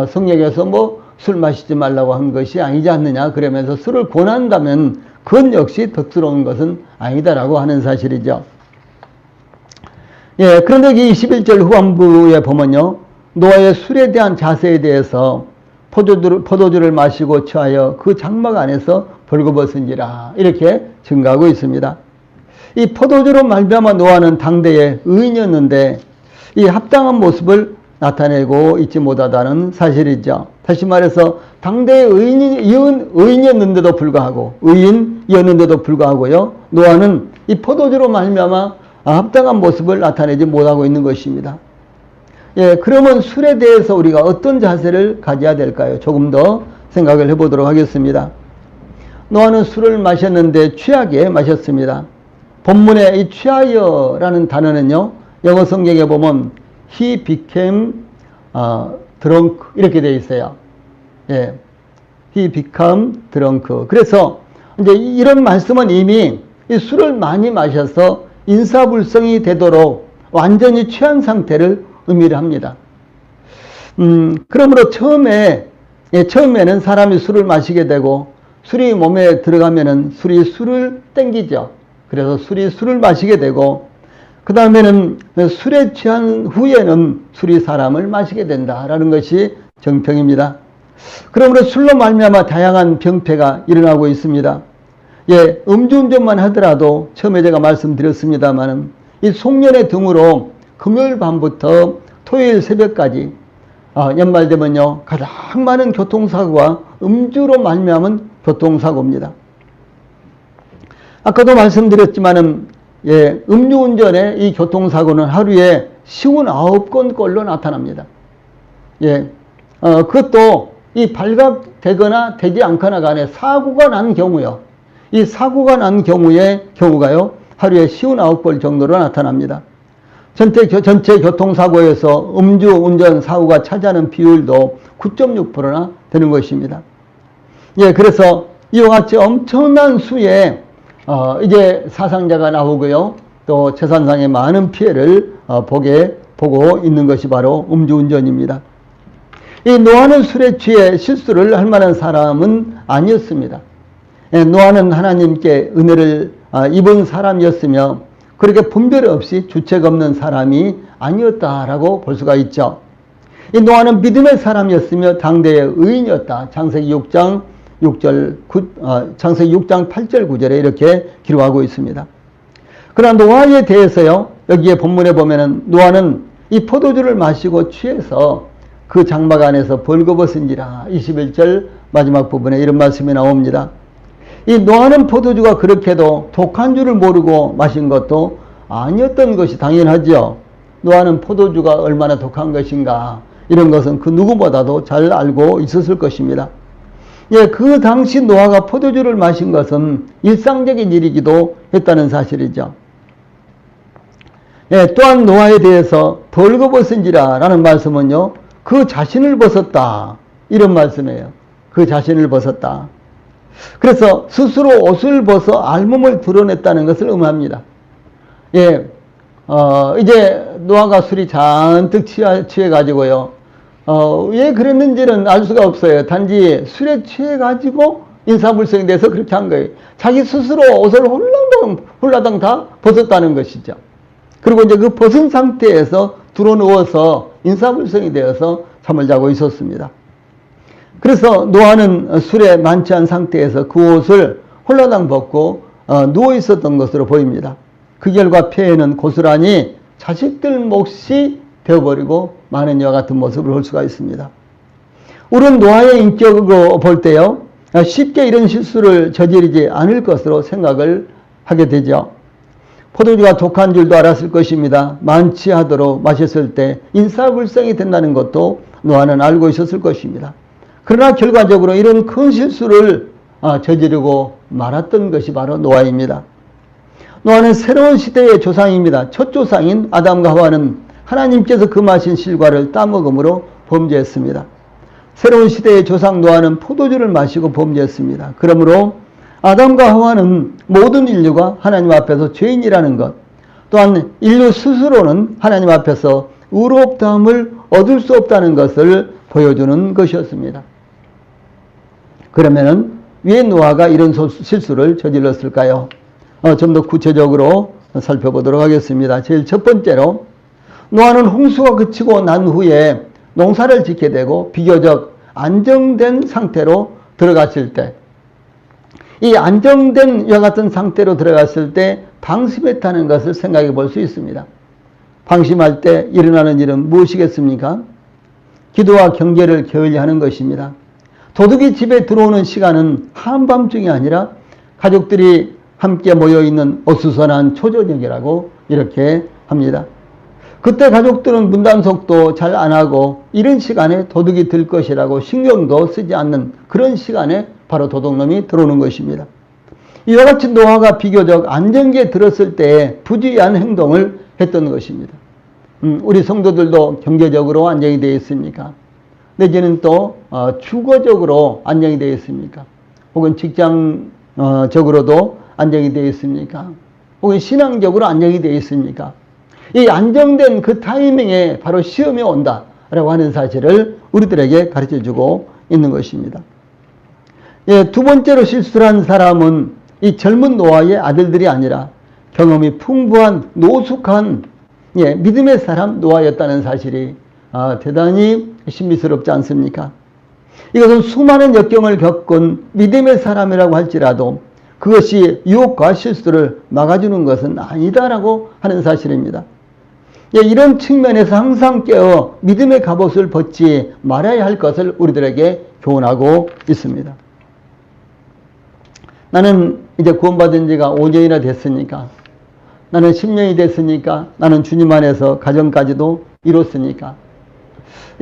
성경에서 뭐 술 마시지 말라고 한 것이 아니지 않느냐 그러면서 술을 권한다면 그것 역시 덕스러운 것은 아니다라고 하는 사실이죠. 예, 그런데 이 21절 후반부에 보면요, 노아의 술에 대한 자세에 대해서 포도주를 마시고 취하여 그 장막 안에서 벌거벗은지라 이렇게 증가하고 있습니다. 이 포도주로 말미암아 노아는 당대의 의인이었는데 이 합당한 모습을 나타내고 있지 못하다는 사실이죠. 다시 말해서 당대의 의인이었는데도 불구하고요, 노아는 이 포도주로 말미암아 합당한 모습을 나타내지 못하고 있는 것입니다. 예, 그러면 술에 대해서 우리가 어떤 자세를 가져야 될까요? 조금 더 생각을 해보도록 하겠습니다. 노아는 술을 마셨는데 취하게 마셨습니다. 본문에 이 취하여라는 단어는요, 영어 성경에 보면 he became drunk 이렇게 되어 있어요. 예, he became drunk. 그래서 이제 이런 말씀은 이미 이 술을 많이 마셔서 인사불성이 되도록 완전히 취한 상태를 의미를 합니다. 그러므로 처음에는 사람이 술을 마시게 되고 술이 몸에 들어가면은 술을 땡기죠. 그래서 술을 마시게 되고, 그 다음에는 술에 취한 후에는 술이 사람을 마시게 된다라는 것이 정평입니다. 그러므로 술로 말미암아 다양한 병폐가 일어나고 있습니다. 예, 음주운전만 하더라도 처음에 제가 말씀드렸습니다만 이 송년회 등으로 금요일 밤부터 토요일 새벽까지 연말 되면요, 가장 많은 교통사고가 음주로 말미암은 교통사고입니다. 아까도 말씀드렸지만은 예, 음주운전의 이 교통사고는 하루에 59건꼴로 나타납니다. 예, 그것도 이 발각되거나 되지 않거나 간에 사고가 난 경우요, 이 사고가 난 경우가요, 하루에 59건 정도로 나타납니다. 전체 교통사고에서 음주운전 사고가 차지하는 비율도 9.6%나 되는 것입니다. 예, 그래서 이와 같이 엄청난 수의 이제 사상자가 나오고요, 또 재산상의 많은 피해를 보고 있는 것이 바로 음주운전입니다. 이 노아는 술에 취해 실수를 할 만한 사람은 아니었습니다. 예, 노아는 하나님께 은혜를 입은 사람이었으며 그렇게 분별 없이 주책 없는 사람이 아니었다라고 볼 수가 있죠. 이 노아는 믿음의 사람이었으며 당대의 의인이었다. 창세기 6장 8절 9절에 이렇게 기록하고 있습니다. 그러나 노아에 대해서요, 여기에 본문에 보면은 노아는 이 포도주를 마시고 취해서 그 장막 안에서 벌거벗은지라 21절 마지막 부분에 이런 말씀이 나옵니다. 이 노아는 포도주가 그렇게도 독한 줄을 모르고 마신 것도 아니었던 것이 당연하죠. 노아는 포도주가 얼마나 독한 것인가 이런 것은 그 누구보다도 잘 알고 있었을 것입니다. 예, 그 당시 노아가 포도주를 마신 것은 일상적인 일이기도 했다는 사실이죠. 예, 또한 노아에 대해서 벌거벗은지라 라는 말씀은요, 그 자신을 벗었다 이런 말씀이에요. 그 자신을 벗었다. 그래서 스스로 옷을 벗어 알몸을 드러냈다는 것을 의미합니다. 예, 이제 노아가 술이 잔뜩 취해가지고요, 왜 그랬는지는 알 수가 없어요. 단지 술에 취해가지고 인사불성이 돼서 그렇게 한 거예요. 자기 스스로 옷을 홀라당 다 벗었다는 것이죠. 그리고 이제 그 벗은 상태에서 누워서 인사불성이 되어서 잠을 자고 있었습니다. 그래서 노아는 술에 만취한 상태에서 그 옷을 홀라당 벗고 누워 있었던 것으로 보입니다. 그 결과 폐해는 고스란히 자식들 몫이 되어버리고 많은 이와 같은 모습을 볼 수가 있습니다. 우리는 노아의 인격으로 볼 때요, 쉽게 이런 실수를 저지르지 않을 것으로 생각을 하게 되죠. 포도주가 독한 줄도 알았을 것입니다. 만취하도록 마셨을 때 인사불성이 된다는 것도 노아는 알고 있었을 것입니다. 그러나 결과적으로 이런 큰 실수를 저지르고 말았던 것이 바로 노아입니다. 노아는 새로운 시대의 조상입니다. 첫 조상인 아담과 하와는 하나님께서 금하신 실과를 따먹음으로 범죄했습니다. 새로운 시대의 조상 노아는 포도주를 마시고 범죄했습니다. 그러므로 아담과 하와는 모든 인류가 하나님 앞에서 죄인이라는 것, 또한 인류 스스로는 하나님 앞에서 의롭다함을 얻을 수 없다는 것을 보여주는 것이었습니다. 그러면은 왜 노아가 이런 실수를 저질렀을까요? 좀 더 구체적으로 살펴보도록 하겠습니다. 제일 첫 번째로, 노아는 홍수가 그치고 난 후에 농사를 짓게 되고 비교적 안정된 상태로 들어갔을 때, 이 안정된 이와 같은 상태로 들어갔을 때 방심했다는 것을 생각해 볼 수 있습니다. 방심할 때 일어나는 일은 무엇이겠습니까? 기도와 경계를 게을리하는 것입니다. 도둑이 집에 들어오는 시간은 한밤중이 아니라 가족들이 함께 모여있는 어수선한 초저녁이라고 이렇게 합니다. 그때 가족들은 문단속도 잘 안 하고 이런 시간에 도둑이 들 것이라고 신경도 쓰지 않는 그런 시간에 바로 도둑놈이 들어오는 것입니다. 이와 같이 노아가 비교적 안정기에 들었을 때 부주의한 행동을 했던 것입니다. 우리 성도들도 경제적으로 안정이 되어 있습니까? 내지는 또 주거적으로 안정이 되어 있습니까? 혹은 직장적으로도 안정이 되어 있습니까? 혹은 신앙적으로 안정이 되어 있습니까? 이 안정된 그 타이밍에 바로 시험이 온다라고 하는 사실을 우리들에게 가르쳐주고 있는 것입니다. 예, 두 번째로 실수를 한 사람은 이 젊은 노아의 아들들이 아니라 경험이 풍부한 노숙한 믿음의 사람 노아였다는 사실이 대단히 신비스럽지 않습니까? 이것은 수많은 역경을 겪은 믿음의 사람이라고 할지라도 그것이 유혹과 실수를 막아주는 것은 아니다라고 하는 사실입니다. 예, 이런 측면에서 항상 깨어 믿음의 갑옷을 벗지 말아야 할 것을 우리들에게 교훈하고 있습니다. 나는 이제 구원받은 지가 5년이나 됐으니까, 나는 10년이 됐으니까, 나는 주님 안에서 가정까지도 이뤘으니까,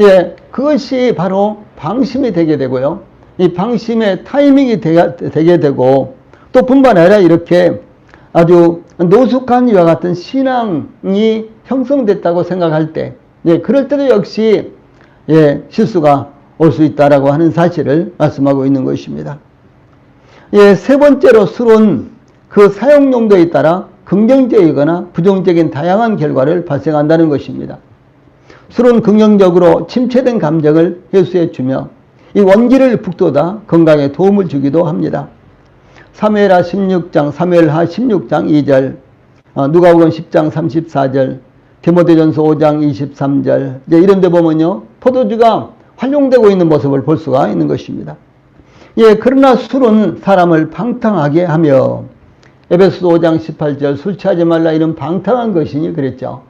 예, 그것이 바로 방심이 되게 되고요. 이 방심의 타이밍이 되게 되고, 또 뿐만 아니라 이렇게 아주 노숙한 이와 같은 신앙이 형성됐다고 생각할 때, 예, 그럴 때도 역시 실수가 올 수 있다라고 하는 사실을 말씀하고 있는 것입니다. 예, 세 번째로 술은 그 사용 용도에 따라 긍정적이거나 부정적인 다양한 결과를 발생한다는 것입니다. 술은 긍정적으로 침체된 감정을 해소해 주며 이 원기를 북돋아 건강에 도움을 주기도 합니다. 사무엘하 16장 2절, 누가복음 10장 34절, 디모데전서 5장 23절, 이런 데 보면요, 포도주가 활용되고 있는 모습을 볼 수가 있는 것입니다. 예, 그러나 술은 사람을 방탕하게 하며, 에베소서 5장 18절, 술 취하지 말라 이런 방탕한 것이니 그랬죠.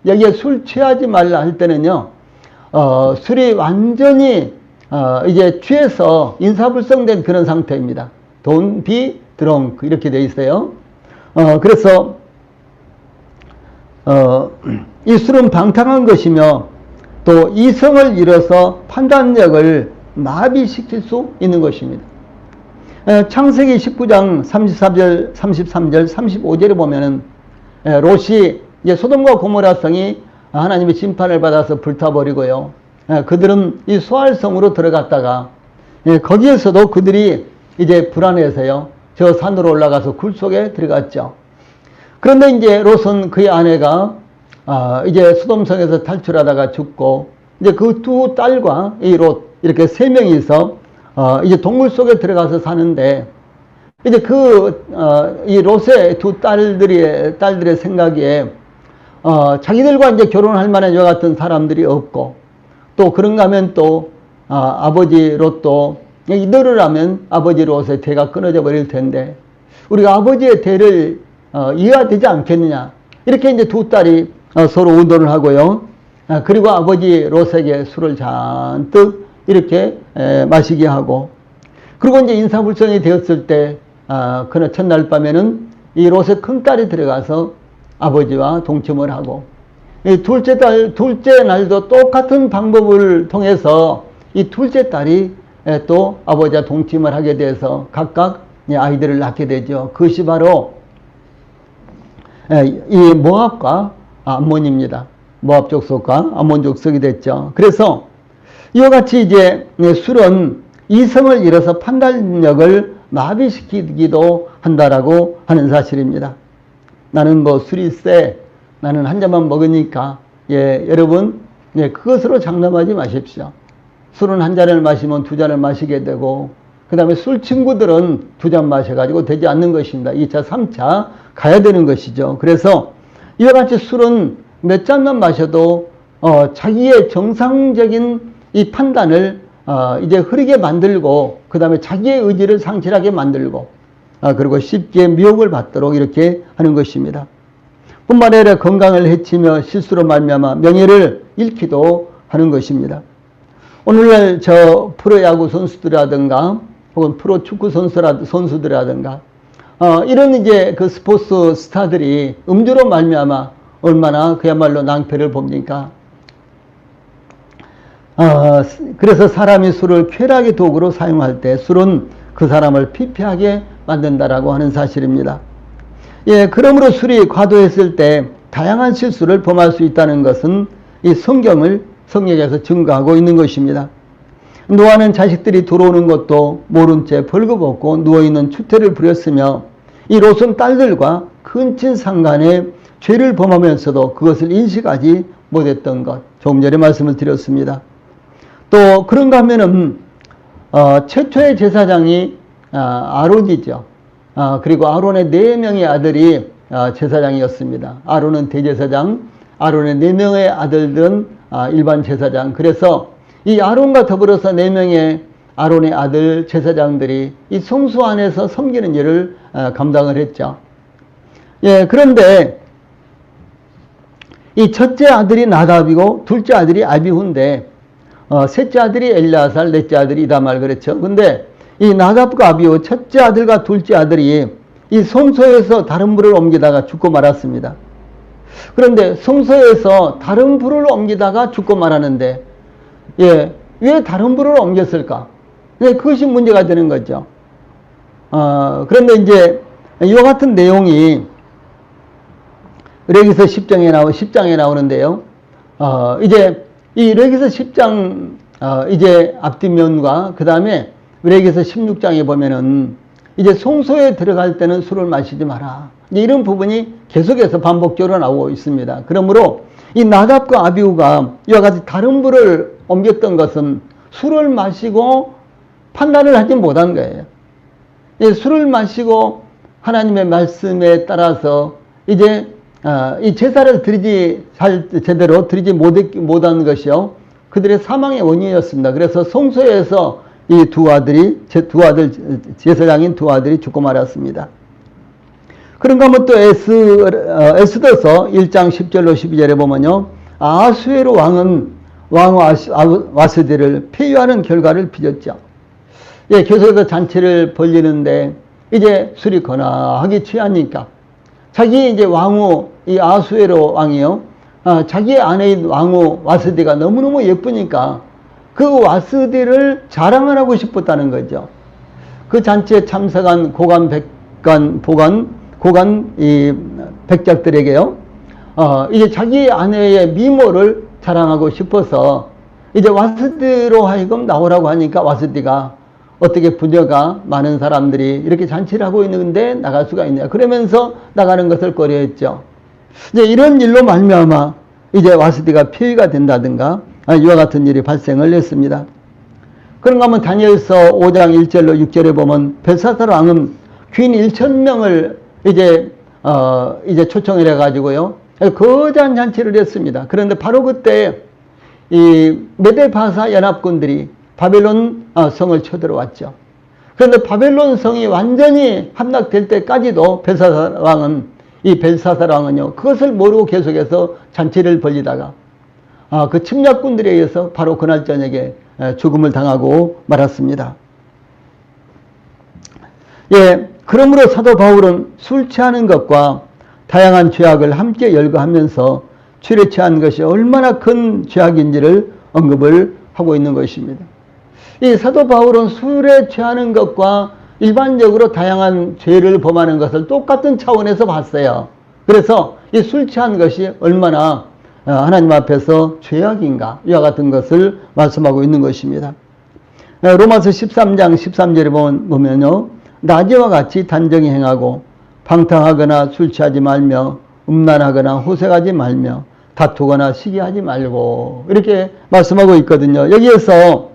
여기에 술 취하지 말라 할 때는요, 술이 완전히 이제 취해서 인사불성된 그런 상태입니다. Don't be drunk 이렇게 되어 있어요. 그래서 이 술은 방탕한 것이며 또 이성을 잃어서 판단력을 마비시킬 수 있는 것입니다. 창세기 19장 33절, 35절에 보면은 롯이 이제 소돔과 고모라 성이 하나님의 심판을 받아서 불타버리고요. 그들은 이 소알성으로 들어갔다가 거기에서도 그들이 이제 불안해서요, 저 산으로 올라가서 굴 속에 들어갔죠. 그런데 이제 롯은 그의 아내가 이제 소돔성에서 탈출하다가 죽고, 이제 그 두 딸과 이 롯, 이렇게 세 명이서, 이제 동굴 속에 들어가서 사는데, 이제 이 롯의 두 딸들의 생각에, 자기들과 이제 결혼할 만한 이와 같은 사람들이 없고, 또 그런가 하면 또, 아버지 롯도, 이대로 하면 아버지 롯의 대가 끊어져 버릴 텐데, 우리가 아버지의 대를, 이해가 되지 않겠느냐. 이렇게 이제 두 딸이 서로 의논을 하고요. 그리고 아버지 롯에게 술을 잔뜩 이렇게 마시게 하고, 그리고 이제 인사불성이 되었을 때, 그날 첫날 밤에는 이 롯의 큰딸이 들어가서 아버지와 동침을 하고, 이 둘째 날도 똑같은 방법을 통해서 이 둘째 딸이 또 아버지와 동침을 하게 돼서 각각 아이들을 낳게 되죠. 그것이 바로 이 모압과 암몬입니다. 모압 족속과 암몬 족속이 됐죠. 그래서 이와 같이 이제 술은 이성을 잃어서 판단력을 마비시키기도 한다라고 하는 사실입니다. 나는 뭐 술이 세, 나는 한 잔만 먹으니까, 여러분, 그것으로 장담하지 마십시오. 술은 한 잔을 마시면 두 잔을 마시게 되고, 그 다음에 술 친구들은 두 잔 마셔가지고 되지 않는 것입니다. 2차, 3차 가야 되는 것이죠. 그래서 이와 같이 술은 몇 잔만 마셔도 자기의 정상적인 이 판단을 이제 흐리게 만들고, 그 다음에 자기의 의지를 상실하게 만들고, 그리고 쉽게 미혹을 받도록 이렇게 하는 것입니다. 뿐만 아니라 건강을 해치며 실수로 말미암아 명예를 잃기도 하는 것입니다. 오늘날 저 프로야구 선수들이라든가 혹은 프로축구 선수들이라든가 이런 이제 그 스포츠 스타들이 음주로 말미암아 얼마나 그야말로 낭패를 봅니까? 그래서 사람이 술을 쾌락의 도구로 사용할 때 술은 그 사람을 피폐하게 만든다라고 하는 사실입니다. 그러므로 술이 과도했을 때 다양한 실수를 범할 수 있다는 것은 이 성경에서 증거하고 있는 것입니다. 노아는 자식들이 들어오는 것도 모른 채 벌거벗고 누워있는 추태를 부렸으며, 이 롯은 딸들과 근친상간의 죄를 범하면서도 그것을 인식하지 못했던 것, 조금 전에 말씀을 드렸습니다. 또 그런가 하면은 최초의 제사장이 아론이죠. 그리고 아론의 4명의 아들이 제사장이었습니다. 아론은 대제사장, 아론의 4명의 아들들은 일반 제사장. 그래서 이 아론과 더불어서 4명의 아론의 아들 제사장들이 이 성소 안에서 섬기는 일을 감당을 했죠. 그런데 이 첫째 아들이 나답이고 둘째 아들이 아비후인데, 셋째 아들이 엘리아살, 넷째 아들이 이다말, 그렇죠. 근데 이 나답과 아비후, 첫째 아들과 둘째 아들이 이 성소에서 다른 불을 옮기다가 죽고 말았습니다. 그런데 성소에서 다른 불을 옮기다가 죽고 말았는데, 왜 다른 불을 옮겼을까? 그것이 문제가 되는 거죠. 그런데 이제 이와 같은 내용이 레위기서 10장에 나오는데요. 이제 이 레위기서 10장 이제 앞뒷면과 그 다음에 레위기서 16장에 보면은 이제 성소에 들어갈 때는 술을 마시지 마라, 이런 부분이 계속해서 반복적으로 나오고 있습니다. 그러므로 이 나답과 아비후가 이와 같이 다른 불을 옮겼던 것은 술을 마시고 판단을 하지 못한 거예요. 술을 마시고 하나님의 말씀에 따라서 이제 이 제사를 제대로 드리지 못한 것이요, 그들의 사망의 원인이었습니다. 그래서 성소에서 이 제사장인 두 아들이 죽고 말았습니다. 그런가 하면 또 에스더서 1장 10절로 12절에 보면요, 아수에로 왕은 왕 와스디를 폐위하는 결과를 빚었죠. 계속해서 잔치를 벌리는데 이제 술이 거나하게 취하니까 자기 이제 왕후 이 아수에로 왕이요, 자기의 아내인 왕후 와스디가 너무너무 예쁘니까 그 와스디를 자랑을 하고 싶었다는 거죠. 그 잔치에 참석한 이 백작들에게요, 이제 자기 아내의 미모를 자랑하고 싶어서 이제 와스디로 하여금 나오라고 하니까 와스디가 어떻게 부녀가 많은 사람들이 이렇게 잔치를 하고 있는데 나갈 수가 있냐, 그러면서 나가는 것을 꺼려했죠. 이제 이런 일로 말미암아 이제 와스디가 폐위가 된다든가 이와 같은 일이 발생을 했습니다. 그런가 하면 다니엘서 5장 1절로 6절에 보면 벨사살 왕은 귀인 1,000명을 이제 초청을 해가지고요, 거대한 잔치를 했습니다. 그런데 바로 그때 이 메데바사 연합군들이 바벨론 성을 쳐들어왔죠. 그런데 바벨론 성이 완전히 함락될 때까지도 벨사살 왕은요, 그것을 모르고 계속해서 잔치를 벌리다가 그 침략군들에 의해서 바로 그날 저녁에 죽음을 당하고 말았습니다. 예, 그러므로 사도 바울은 술 취하는 것과 다양한 죄악을 함께 열거하면서 술에 취한 것이 얼마나 큰 죄악인지를 언급을 하고 있는 것입니다. 이 사도 바울은 술에 취하는 것과 일반적으로 다양한 죄를 범하는 것을 똑같은 차원에서 봤어요. 그래서 이 술 취한 것이 얼마나 하나님 앞에서 죄악인가, 이와 같은 것을 말씀하고 있는 것입니다. 로마서 13장 13절에 보면요, 낮에와 같이 단정히 행하고 방탕하거나 술 취하지 말며 음란하거나 호색하지 말며 다투거나 시기하지 말고, 이렇게 말씀하고 있거든요. 여기에서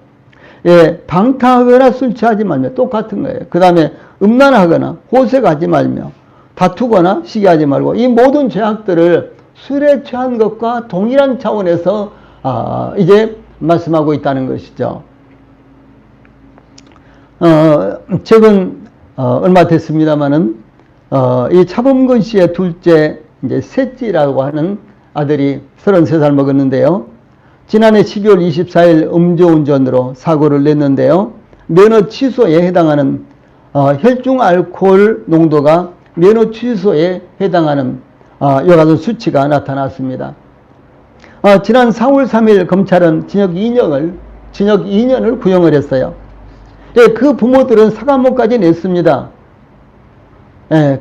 방탕하거나 술 취하지 말며 똑같은 거예요. 그 다음에 음란하거나 호색하지 말며 다투거나 시기하지 말고, 이 모든 죄악들을 술에 취한 것과 동일한 차원에서 이제 말씀하고 있다는 것이죠. 최근 얼마 됐습니다마는 이 차범근 씨의 둘째 이제 셋째라고 하는 아들이 33살 먹었는데요. 지난해 12월 24일 음주운전으로 사고를 냈는데요. 면허 취소에 해당하는 혈중 알코올 농도가 면허 취소에 해당하는 이와 같은 수치가 나타났습니다. 지난 4월 3일 검찰은 징역 2년을 구형을 했어요. 그 부모들은 사과문까지 냈습니다.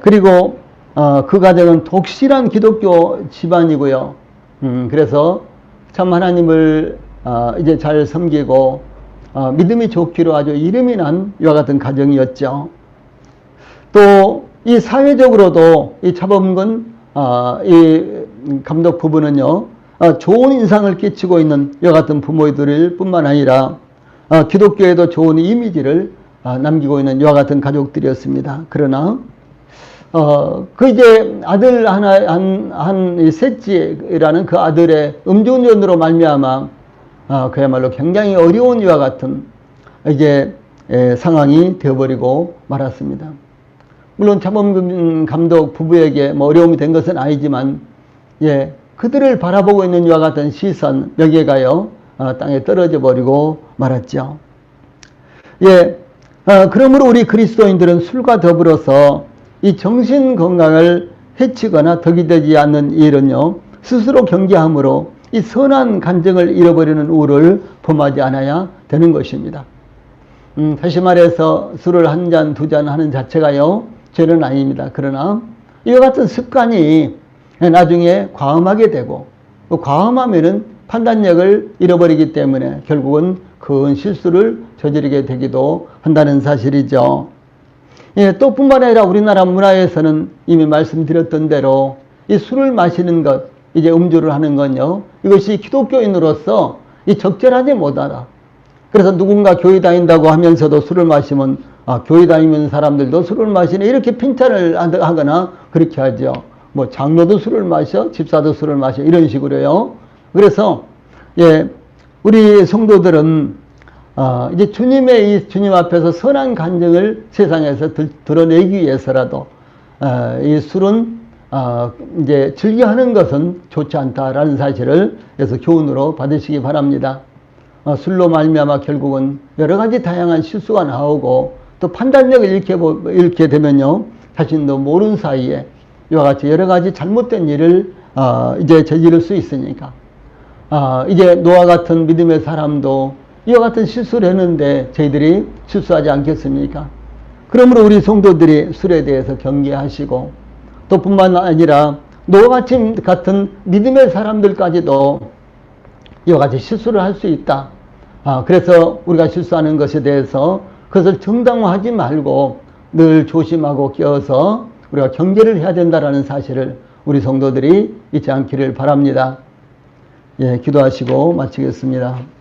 그리고 그 가정은 독실한 기독교 집안이고요. 그래서 참 하나님을 이제 잘 섬기고 믿음이 좋기로 아주 이름이 난 이와 같은 가정이었죠. 또 이 사회적으로도 이 차범근 이 감독 부부는요, 좋은 인상을 끼치고 있는 이와 같은 부모들 뿐만 아니라 기독교에도 좋은 이미지를 남기고 있는 이와 같은 가족들이었습니다. 그러나 그 이제 아들 이 셋째라는 그 아들의 음주운전으로 말미암아 그야말로 굉장히 어려운 이와 같은 이제 상황이 되어버리고 말았습니다. 물론 차범근 감독 부부에게 뭐 어려움이 된 것은 아니지만, 그들을 바라보고 있는 이와 같은 시선, 여기에가요, 땅에 떨어져 버리고 말았죠. 그러므로 우리 그리스도인들은 술과 더불어서 이 정신 건강을 해치거나 덕이 되지 않는 일은요, 스스로 경계함으로 이 선한 간증을 잃어버리는 우를 범하지 않아야 되는 것입니다. 다시 말해서 술을 한 잔, 두 잔 하는 자체가요, 죄는 아닙니다. 그러나 이와 같은 습관이 나중에 과음하게 되고, 과음하면은 판단력을 잃어버리기 때문에 결국은 큰 실수를 저지르게 되기도 한다는 사실이죠. 또 뿐만 아니라 우리나라 문화에서는 이미 말씀드렸던 대로 이 술을 마시는 것, 이제 음주를 하는 건요, 이것이 기독교인으로서 이 적절하지 못하다. 그래서 누군가 교회 다닌다고 하면서도 술을 마시면 교회 다니는 사람들도 술을 마시네, 이렇게 핀잔을 하거나 그렇게 하죠. 뭐 장로도 술을 마셔, 집사도 술을 마셔, 이런 식으로요. 그래서 우리 성도들은 이제 주님 앞에서 선한 간증을 세상에서 드러내기 위해서라도 이 술은 이제 즐겨하는 것은 좋지 않다라는 사실을 그래서 교훈으로 받으시기 바랍니다. 술로 말미암아 결국은 여러 가지 다양한 실수가 나오고, 또 판단력을 잃게 되면요, 자신도 모르는 사이에 이와 같이 여러 가지 잘못된 일을 이제 저지를 수 있으니까, 이제 노아 같은 믿음의 사람도 이와 같은 실수를 했는데 저희들이 실수하지 않겠습니까? 그러므로 우리 성도들이 술에 대해서 경계하시고, 또 뿐만 아니라 노아 같은 믿음의 사람들까지도 이와 같이 실수를 할 수 있다. 그래서 우리가 실수하는 것에 대해서 그것을 정당화하지 말고 늘 조심하고 깨어서 우리가 경계를 해야 된다는 사실을 우리 성도들이 잊지 않기를 바랍니다. 예, 기도하시고 마치겠습니다.